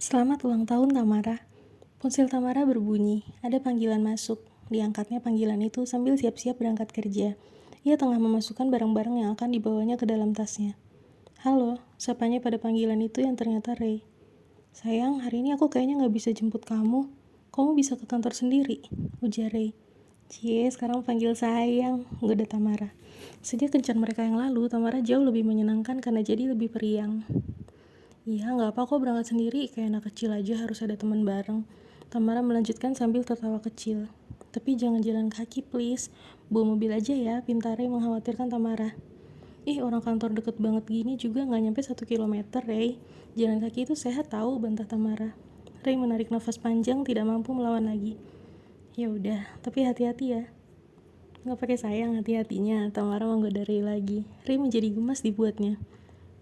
Selamat ulang tahun, Tamara. Ponsel Tamara berbunyi, ada panggilan masuk. Diangkatnya panggilan itu sambil siap-siap berangkat kerja. Ia tengah memasukkan barang-barang yang akan dibawanya ke dalam tasnya. Halo, sapanya pada panggilan itu yang ternyata Ray. Sayang, hari ini aku kayaknya nggak bisa jemput kamu. Kamu bisa ke kantor sendiri, ujar Ray. Cie, sekarang panggil sayang, goda Tamara. Sejak kencan mereka yang lalu, Tamara jauh lebih menyenangkan karena jadi lebih periang. Iya, nggak apa kok berangkat sendiri, kayak anak kecil aja harus ada teman bareng. Tamara melanjutkan sambil tertawa kecil. Tapi jangan jalan kaki, please. Bawa mobil aja ya, pintar Ray mengkhawatirkan Tamara. Ih, orang kantor deket banget gini juga nggak nyampe 1 kilometer, Ray. Jalan kaki itu sehat tahu, bantah Tamara. Ray menarik nafas panjang, tidak mampu melawan lagi. Ya udah, tapi hati-hati ya. Nggak pakai sayang hati-hatinya, Tamara menggoda Ray lagi. Ray menjadi gemas dibuatnya.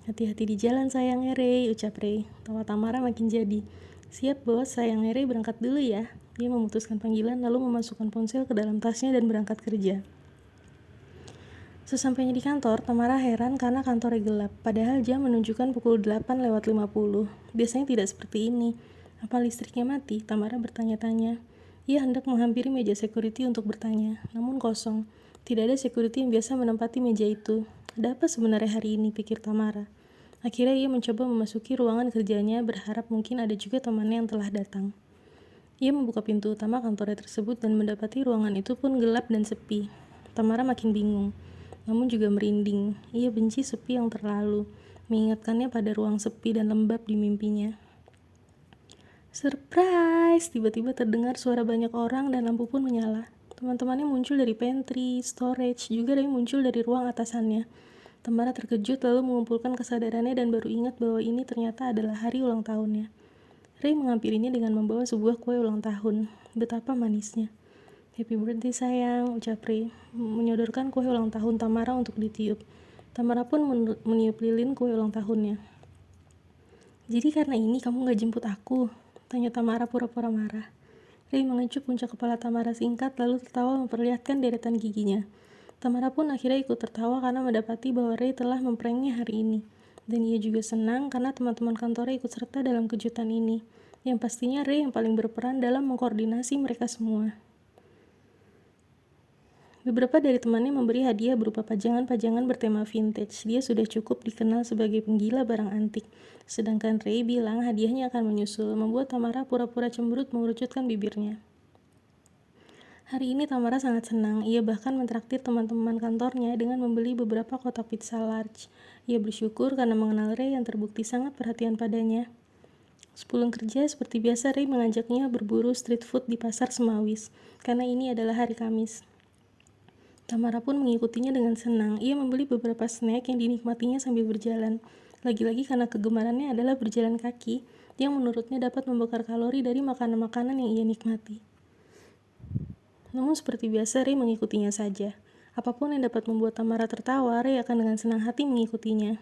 Hati-hati di jalan sayangnya Ray, ucap Ray. Tawa Tamara makin jadi. Siap bos, sayangnya Ray berangkat dulu ya. Dia memutuskan panggilan lalu memasukkan ponsel ke dalam tasnya dan berangkat kerja. Sesampainya di kantor, Tamara heran karena kantornya gelap. Padahal jam menunjukkan pukul 8:50. Biasanya tidak seperti ini. Apa listriknya mati? Tamara bertanya-tanya. Ia hendak menghampiri meja security untuk bertanya, namun kosong. Tidak ada security yang biasa menempati meja itu. Ada apa sebenarnya hari ini, pikir Tamara. Akhirnya ia mencoba memasuki ruangan kerjanya, berharap mungkin ada juga temannya yang telah datang. Ia membuka pintu utama kantornya tersebut dan mendapati ruangan itu pun gelap dan sepi. Tamara makin bingung, namun juga merinding. Ia benci sepi yang terlalu, mengingatkannya pada ruang sepi dan lembab di mimpinya. Surprise! Tiba-tiba terdengar suara banyak orang dan lampu pun menyala. Teman-temannya muncul dari pantry, storage, juga ada yang muncul dari ruang atasannya. Tamara terkejut lalu mengumpulkan kesadarannya dan baru ingat bahwa ini ternyata adalah hari ulang tahunnya. Ray menghampirinya dengan membawa sebuah kue ulang tahun. Betapa manisnya. Happy birthday sayang, ucap Ray, menyodorkan kue ulang tahun Tamara untuk ditiup. Tamara pun meniup lilin kue ulang tahunnya. Jadi karena ini kamu gak jemput aku? Tanya Tamara pura-pura marah. Ray mengecup puncak kepala Tamara singkat lalu tertawa memperlihatkan deretan giginya. Tamara pun akhirnya ikut tertawa karena mendapati bahwa Ray telah mempranknya hari ini. Dan ia juga senang karena teman-teman kantornya ikut serta dalam kejutan ini. Yang pastinya Ray yang paling berperan dalam mengkoordinasi mereka semua. Beberapa dari temannya memberi hadiah berupa pajangan-pajangan bertema vintage. Dia sudah cukup dikenal sebagai penggila barang antik. Sedangkan Ray bilang hadiahnya akan menyusul, membuat Tamara pura-pura cemberut mengerucutkan bibirnya. Hari ini Tamara sangat senang, ia bahkan mentraktir teman-teman kantornya dengan membeli beberapa kotak pizza large. Ia bersyukur karena mengenal Ray yang terbukti sangat perhatian padanya. Sepulang kerja, seperti biasa Ray mengajaknya berburu street food di pasar Semawis, karena ini adalah hari Kamis. Tamara pun mengikutinya dengan senang, ia membeli beberapa snack yang dinikmatinya sambil berjalan. Lagi-lagi karena kegemarannya adalah berjalan kaki, yang menurutnya dapat membakar kalori dari makanan-makanan yang ia nikmati. Namun seperti biasa, Ray mengikutinya saja. Apapun yang dapat membuat Tamara tertawa, Ray akan dengan senang hati mengikutinya.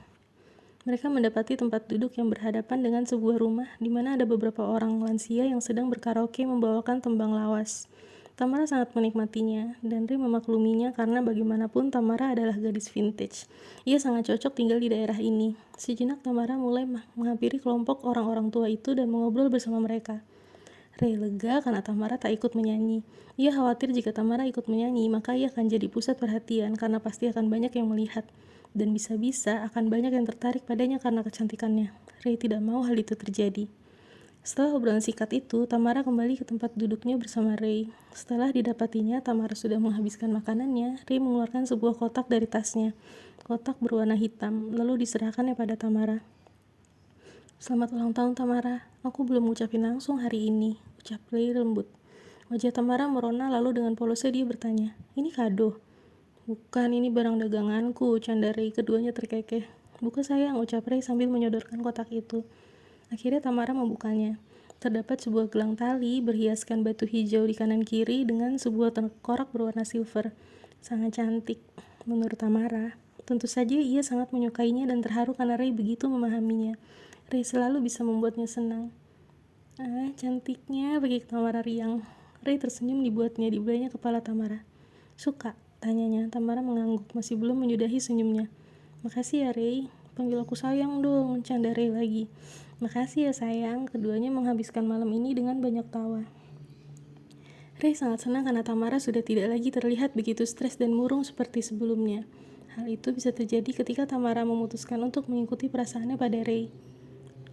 Mereka mendapati tempat duduk yang berhadapan dengan sebuah rumah di mana ada beberapa orang lansia yang sedang berkaraoke membawakan tembang lawas. Tamara sangat menikmatinya, dan Ray memakluminya karena bagaimanapun Tamara adalah gadis vintage. Ia sangat cocok tinggal di daerah ini. Sejenak Tamara mulai menghampiri kelompok orang-orang tua itu dan mengobrol bersama mereka. Ray lega karena Tamara tak ikut menyanyi. Ia khawatir jika Tamara ikut menyanyi, maka ia akan jadi pusat perhatian karena pasti akan banyak yang melihat. Dan bisa-bisa akan banyak yang tertarik padanya karena kecantikannya. Ray tidak mau hal itu terjadi. Setelah obrolan singkat itu, Tamara kembali ke tempat duduknya bersama Ray. Setelah didapatinya, Tamara sudah menghabiskan makanannya, Ray mengeluarkan sebuah kotak dari tasnya. Kotak berwarna hitam, lalu diserahkannya pada Tamara. Selamat ulang tahun Tamara, aku belum ngucapin langsung hari ini, ucap Ray lembut. Wajah Tamara merona lalu dengan polosnya dia bertanya, ini kado? Bukan, ini barang daganganku, canda Ray, keduanya terkekeh. Buka sayang, ucap Ray sambil menyodorkan kotak itu. Akhirnya Tamara membukanya. Terdapat sebuah gelang tali berhiaskan batu hijau di kanan kiri dengan sebuah tengkorak berwarna silver. Sangat cantik, menurut Tamara. Tentu saja ia sangat menyukainya dan terharu karena Ray begitu memahaminya. Ray selalu bisa membuatnya senang. Ah, cantiknya, bagi Tamara riang. Ray tersenyum dibuatnya, dibelanya kepala Tamara. Suka? Tanyanya. Tamara mengangguk, masih belum menyudahi senyumnya. Makasih ya Ray. Panggil aku sayang dong, canda Ray lagi. Makasih ya sayang, keduanya menghabiskan malam ini dengan banyak tawa. Ray sangat senang karena Tamara sudah tidak lagi terlihat begitu stres dan murung seperti sebelumnya. Hal itu bisa terjadi ketika Tamara memutuskan untuk mengikuti perasaannya pada Ray.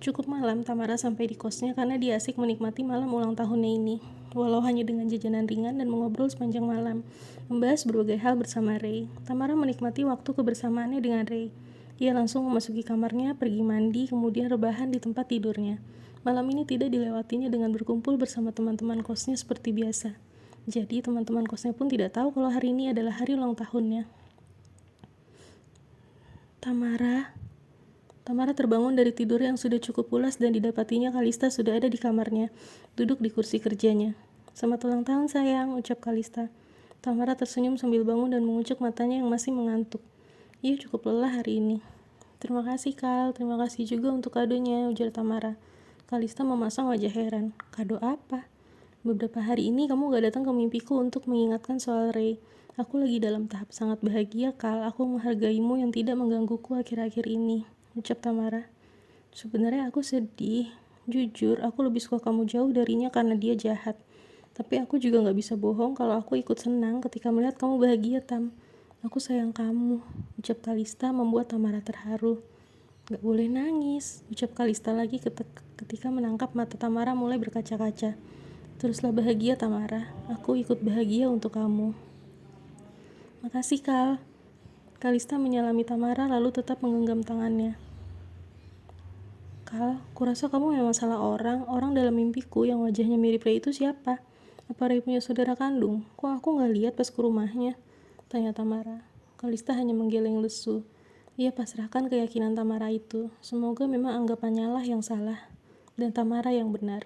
Cukup malam, Tamara sampai di kosnya karena dia asik menikmati malam ulang tahunnya ini. Walau hanya dengan jajanan ringan dan mengobrol sepanjang malam, membahas berbagai hal bersama Ray. Tamara menikmati waktu kebersamaannya dengan Ray. Ia langsung memasuki kamarnya, pergi mandi, kemudian rebahan di tempat tidurnya. Malam ini tidak dilewatinya dengan berkumpul bersama teman-teman kosnya seperti biasa. Jadi teman-teman kosnya pun tidak tahu kalau hari ini adalah hari ulang tahunnya. Tamara terbangun dari tidur yang sudah cukup pulas dan didapatinya Kalista sudah ada di kamarnya, duduk di kursi kerjanya. Selamat ulang tahun sayang, ucap Kalista. Tamara tersenyum sambil bangun dan mengucuk matanya yang masih mengantuk. Ia cukup lelah hari ini. Terima kasih Kal, terima kasih juga untuk kadonya, ujar Tamara. Kalista memasang wajah heran. Kado apa? Beberapa hari ini kamu gak datang ke mimpiku untuk mengingatkan soal Ray. Aku lagi dalam tahap sangat bahagia, Kal. Aku menghargaimu yang tidak menggangguku akhir-akhir ini, ucap Tamara. Sebenarnya aku sedih. Jujur, aku lebih suka kamu jauh darinya karena dia jahat. Tapi aku juga gak bisa bohong kalau aku ikut senang ketika melihat kamu bahagia, Tam. Aku sayang kamu, ucap Kalista membuat Tamara terharu. Gak boleh nangis, ucap Kalista lagi ketika menangkap mata Tamara mulai berkaca-kaca. Teruslah bahagia, Tamara. Aku ikut bahagia untuk kamu. Makasih, Kal. Kalista menyalami Tamara lalu tetap menggenggam tangannya. Kal, kurasa kamu memang salah orang. Orang dalam mimpiku yang wajahnya mirip Ray itu siapa? Apa Ray punya saudara kandung? Kok aku gak lihat pas ke rumahnya? Tanya Tamara. Kalista hanya menggeleng lesu. Ia pasrahkan keyakinan Tamara itu. Semoga memang anggapannya lah yang salah dan Tamara yang benar.